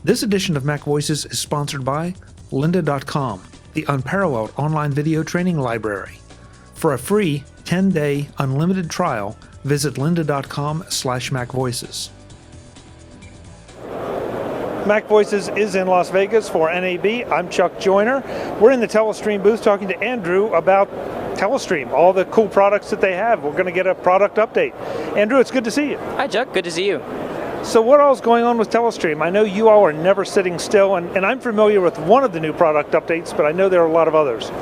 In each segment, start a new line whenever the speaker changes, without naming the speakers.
This edition of MacVoices is sponsored by lynda.com, the unparalleled online video training library. For a free 10-day unlimited trial, visit lynda.com/MacVoices. MacVoices is in Las Vegas for NAB. I'm Chuck Joyner. We're in the Telestream booth talking to Andrew about Telestream, all the cool products that they have. We're going to get a product update. Andrew, it's good to see you.
Hi, Chuck. Good to see you.
So what all is going on with Telestream? I know you all are never sitting still, and I'm familiar with one of the new product updates, but I know there are a lot of others.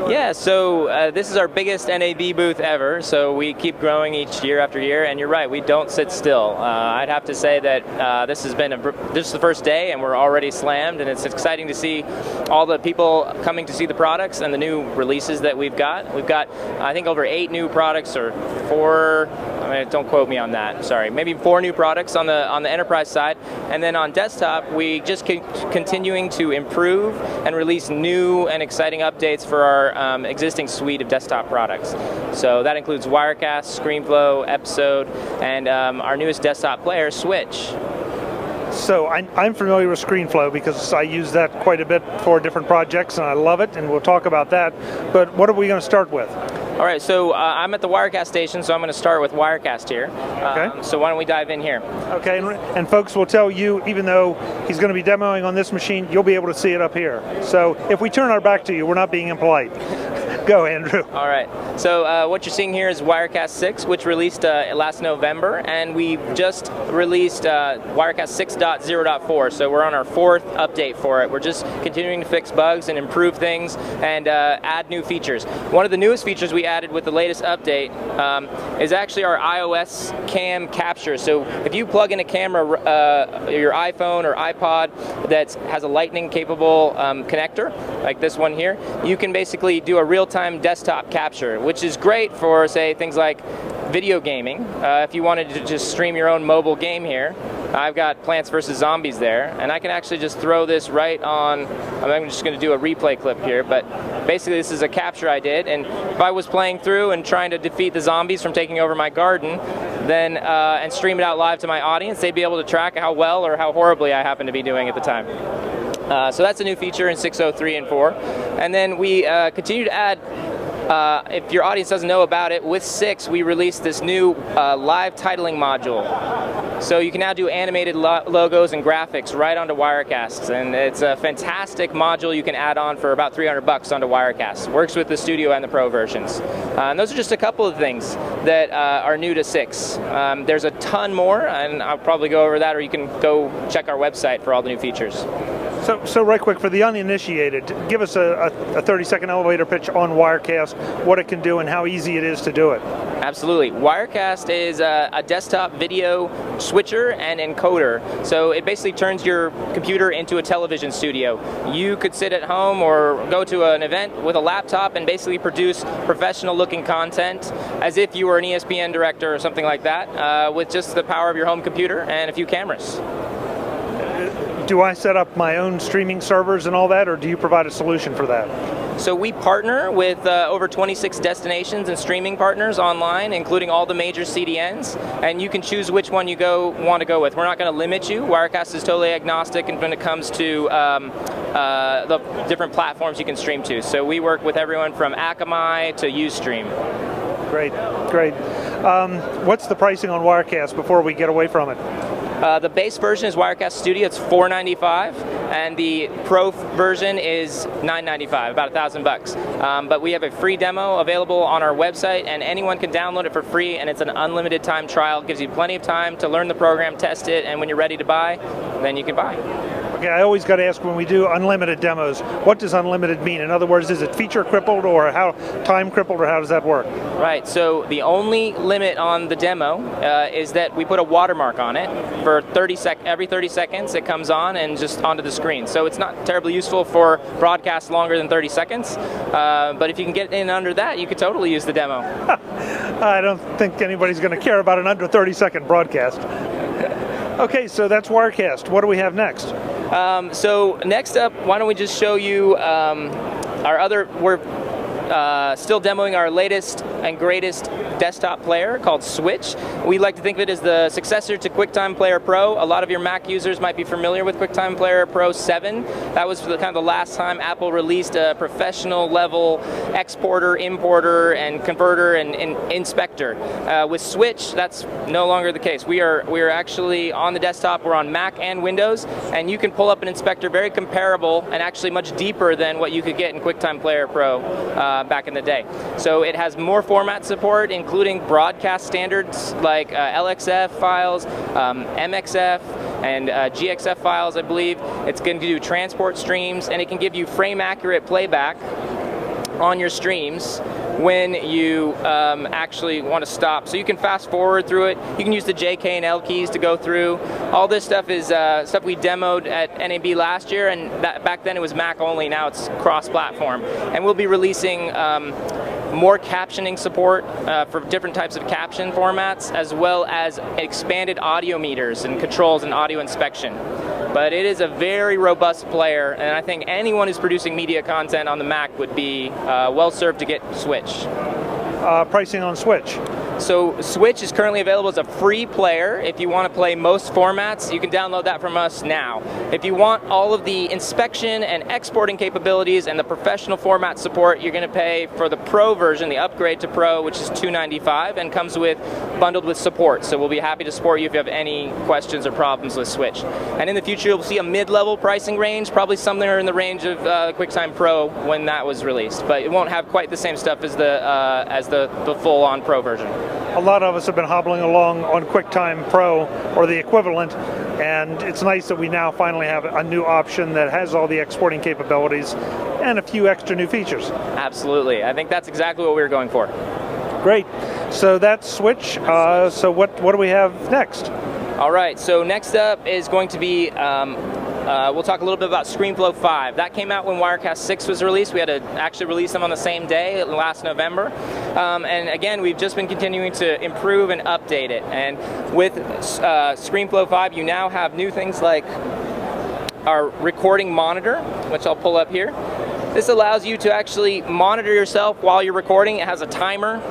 Yeah, so this is our biggest NAB booth ever, so we keep growing each year after year, and you're right, we don't sit still. I'd have to say that this is the first day, and we're already slammed, and it's exciting to see all the people coming to see the products and the new releases that we've got. We've got, I think, over 8 new products, or 4, I mean, don't quote me on that, sorry, maybe 4 new products on the enterprise side, and then on desktop we just continuing to improve and release new and exciting updates for our existing suite of desktop products. So that includes Wirecast, ScreenFlow, Episode, and our newest desktop player, Switch.
So I'm familiar with ScreenFlow because I use that quite a bit for different projects, and I love it, and we'll talk about that. But what are we going to start with?
All right, so I'm at the Wirecast station, so I'm going to start with Wirecast here.
Okay.
So why don't we dive in here?
Okay, and folks will tell you, even though he's going to be demoing on this machine, you'll be able to see it up here. So if we turn our back to you, we're not being impolite. Go, Andrew.
All right. So what you're seeing here is Wirecast 6, which released last November, and we just released Wirecast 6.0.4. So we're on our 4th update for it. We're just continuing to fix bugs and improve things and add new features. One of the newest features we added with the latest update is actually our iOS cam capture. So if you plug in a camera, your iPhone or iPod that has a lightning capable connector, like this one here, you can basically do a real-time desktop capture, which is great for, say, things like video gaming. If you wanted to just stream your own mobile game here, I've got Plants vs. Zombies there, and I can actually just throw this right on. I'm just going to do a replay clip here, but basically this is a capture I did, and if I was playing through and trying to defeat the zombies from taking over my garden, then and stream it out live to my audience, they'd be able to track how well or how horribly I happen to be doing at the time. So that's a new feature in 6.03 and 4. And then we continue to add, if your audience doesn't know about it, with 6 we released this new live titling module. So you can now do animated logos and graphics right onto Wirecasts, and it's a fantastic module you can add on for about $300 onto Wirecast. Works with the Studio and the Pro versions. And those are just a couple of things that are new to 6. There's a ton more, and I'll probably go over that, or you can go check our website for all the new features.
So right quick, for the uninitiated, give us a 30-second elevator pitch on Wirecast, what it can do and how easy it is to do it.
Absolutely. Wirecast is a desktop video switcher and encoder. So it basically turns your computer into a television studio. You could sit at home or go to an event with a laptop and basically produce professional-looking content as if you were an ESPN director or something like that, with just the power of your home computer and a few cameras.
Do I set up my own streaming servers and all that, or do you provide a solution for that?
So we partner with over 26 destinations and streaming partners online, including all the major CDNs, and you can choose which one you want to go with. We're not going to limit you. Wirecast is totally agnostic when it comes to the different platforms you can stream to. So we work with everyone from Akamai to Ustream.
Great, great. What's the pricing on Wirecast before we get away from it?
The base version is Wirecast Studio. It's $495, and the Pro version is $995, about $1,000. But we have a free demo available on our website, and anyone can download it for free, and it's an unlimited time trial. It gives you plenty of time to learn the program, test it, and when you're ready to buy, then you can buy.
Okay, I always got to ask when we do unlimited demos, what does unlimited mean? In other words, is it feature crippled or how time crippled, or how does that work?
Right, so the only limit on the demo is that we put a watermark on it for every 30 seconds it comes on and just onto the screen. So it's not terribly useful for broadcasts longer than 30 seconds, but if you can get in under that, you could totally use the demo.
I don't think anybody's going to care about an under 30-second broadcast. Okay, so that's Wirecast. What do we have next?
So next up, why don't we just show you our other, still demoing our latest and greatest desktop player called Switch. We like to think of it as the successor to QuickTime Player Pro. A lot of your Mac users might be familiar with QuickTime Player Pro 7. That was kind of the last time Apple released a professional level exporter, importer, and converter and inspector. With Switch, that's no longer the case. We are actually on the desktop. We're on Mac and Windows, and you can pull up an inspector very comparable and actually much deeper than what you could get in QuickTime Player Pro back in the day. So it has more format support, including broadcast standards like LXF files, MXF, and GXF files, I believe. It's going to do transport streams, and it can give you frame-accurate playback on your streams when you actually want to stop. So you can fast forward through it. You can use the J, K, and L keys to go through. All this stuff is stuff we demoed at NAB last year, and back then it was Mac only. Now it's cross-platform. And we'll be releasing more captioning support for different types of caption formats, as well as expanded audio meters and controls and audio inspection. But it is a very robust player, and I think anyone who's producing media content on the Mac would be well served to get Switch.
Pricing on Switch.
So Switch is currently available as a free player. If you want to play most formats, you can download that from us now. If you want all of the inspection and exporting capabilities and the professional format support, you're going to pay for the Pro version, the upgrade to Pro, which is $295 and comes bundled with support. So we'll be happy to support you if you have any questions or problems with Switch. And in the future, you'll see a mid-level pricing range, probably somewhere in the range of QuickTime Pro when that was released. But it won't have quite the same stuff as the full-on Pro version.
A lot of us have been hobbling along on QuickTime Pro or the equivalent, and it's nice that we now finally have a new option that has all the exporting capabilities and a few extra new features.
Absolutely. I think that's exactly what we were going for.
Great. So that's Switch. So what do we have next?
All right. So next up is going to be we'll talk a little bit about ScreenFlow 5. That came out when Wirecast 6 was released. We had to actually release them on the same day, last November. And again, we've just been continuing to improve and update it. And with ScreenFlow 5, you now have new things like our recording monitor, which I'll pull up here. This allows you to actually monitor yourself while you're recording. It has a timer.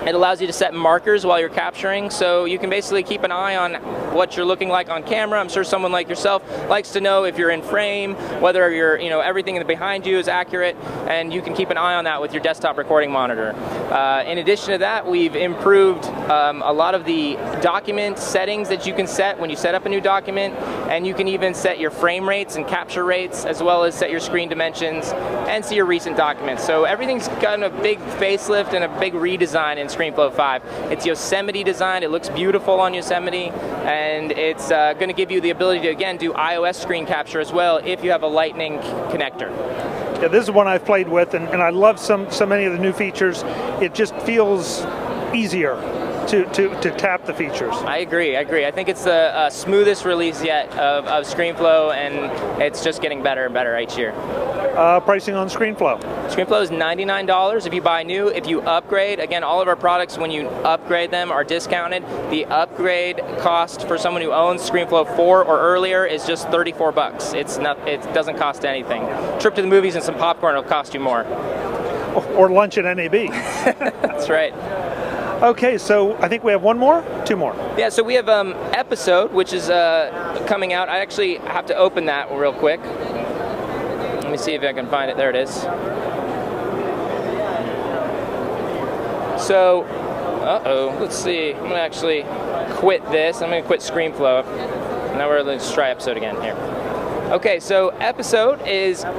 It allows you to set markers while you're capturing, so you can basically keep an eye on what you're looking like on camera. I'm sure someone like yourself likes to know if you're in frame, whether everything behind you is accurate, and you can keep an eye on that with your desktop recording monitor. In addition to that, we've improved a lot of the document settings that you can set when you set up a new document, and you can even set your frame rates and capture rates, as well as set your screen dimensions and see your recent documents. So everything's got a big facelift and a big redesign in ScreenFlow 5. It's Yosemite design. It looks beautiful on Yosemite, and it's going to give you the ability to, again, do iOS screen capture as well if you have a Lightning connector.
Yeah, this is one I've played with, and I love so many of the new features. It just feels easier to tap the features.
I agree. I think it's the smoothest release yet of ScreenFlow, and it's just getting better and better each year.
Pricing on ScreenFlow.
ScreenFlow is $99 if you buy new. If you upgrade, again, all of our products, when you upgrade them, are discounted. The upgrade cost for someone who owns ScreenFlow 4 or earlier is just $34. It doesn't cost anything. Trip to the movies and some popcorn will cost you more.
Or lunch at NAB.
That's right.
Okay, so I think we have one more? Two more.
Yeah, so we have Episode, which is coming out. I actually have to open that real quick. Let me see if I can find it. There it is. So, let's see. I'm going to actually quit this. I'm going to quit ScreenFlow. Now let's try Episode again here. Okay, so Episode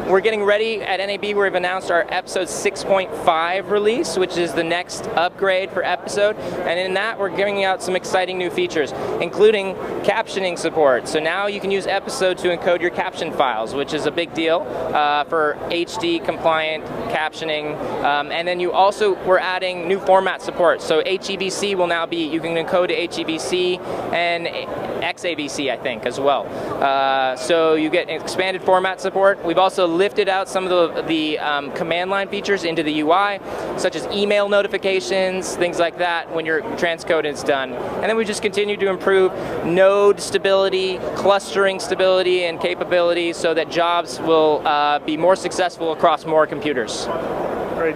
we're getting ready at NAB. We've announced our Episode 6.5 release, which is the next upgrade for Episode. And in that, we're giving out some exciting new features, including captioning support. So now you can use Episode to encode your caption files, which is a big deal for HD compliant captioning. And then we're adding new format support. So HEVC will now you can encode to HEVC and XAVC, I think, as well. So you get expanded format support. We've also lifted out some of the command line features into the UI, such as email notifications, things like that when your transcode is done. And then we just continue to improve node stability, clustering stability, and capability so that jobs will be more successful across more computers.
Great.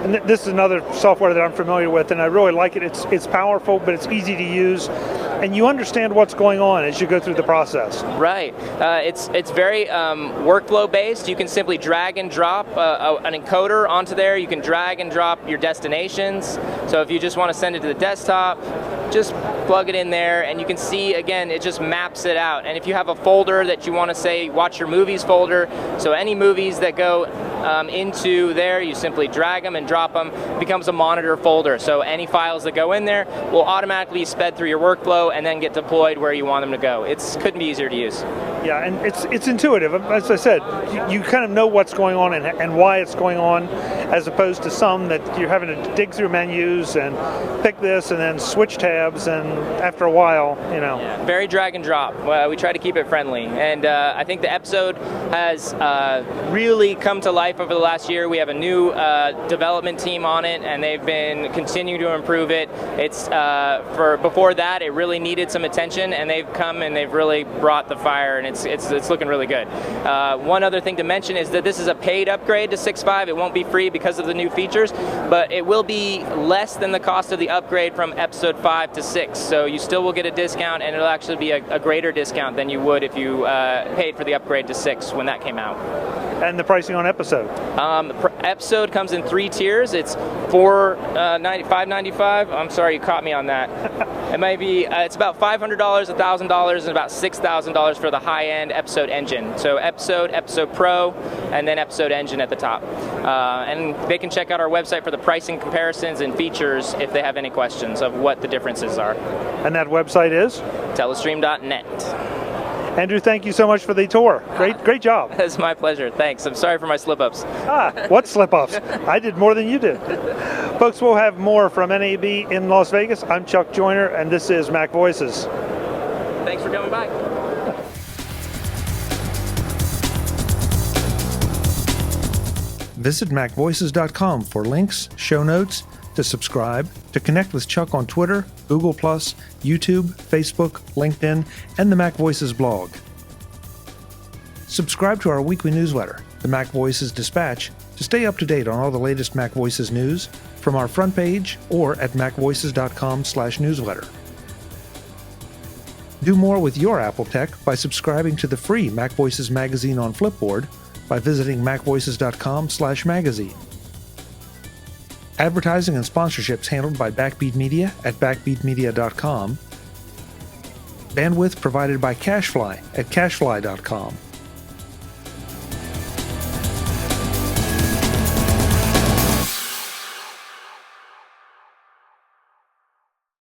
And this is another software that I'm familiar with, and I really like it. It's powerful, but it's easy to use, and you understand what's going on as you go through the process.
Right. It's very workflow based. You can simply drag and drop an encoder onto there. You can drag and drop your destinations. So if you just want to send it to the desktop, just plug it in there, and you can see, again, it just maps it out. And if you have a folder that you want to say, watch your movies folder, so any movies that go into there, you simply drag them and drop them, it becomes a monitor folder. So any files that go in there will automatically be sped through your workflow and then get deployed where you want them to go. It couldn't be easier to use.
Yeah, and it's intuitive. As I said, you kind of know what's going on and why it's going on, as opposed to some that you're having to dig through menus and pick this and then switch tabs, and after a while,
Yeah, very drag and drop. We try to keep it friendly, and I think the episode has really come to life over the last year. We have a new development team on it, and they've been continuing to improve it. It's before that, it really needed some attention, and they've come and they've really brought the fire, and it's looking really good. One other thing to mention is that this is a paid upgrade to 6.5. It won't be free because of the new features, but it will be less than the cost of the upgrade from episode 5 to 6. So you still will get a discount, and it'll actually be a greater discount than you would if you paid for the upgrade to 6 when that came out.
And the pricing on episode?
Episode comes in 3 tiers. It's $595. I'm sorry, you caught me on that. It might be. It's about $500, $1,000, and about $6,000 for the high-end episode engine. So episode Pro, and then episode engine at the top. And they can check out our website for the pricing comparisons and features if they have any questions of what the differences are.
And that website is?
Telestream.net.
Andrew, thank you so much for the tour. Great job.
It's my pleasure. Thanks. I'm sorry for my slip-ups.
What slip-ups? I did more than you did. Folks, we'll have more from NAB in Las Vegas. I'm Chuck Joyner, and this is MacVoices.
Thanks for coming by.
Visit MacVoices.com for links, show notes, to subscribe, to connect with Chuck on Twitter, Google+, YouTube, Facebook, LinkedIn, and the MacVoices blog. Subscribe to our weekly newsletter, the MacVoices Dispatch, to stay up to date on all the latest MacVoices news from our front page or at macvoices.com/newsletter. Do more with your Apple tech by subscribing to the free MacVoices magazine on Flipboard by visiting macvoices.com/magazine. Advertising and sponsorships handled by Backbeat Media at backbeatmedia.com. Bandwidth provided by CacheFly at cachefly.com.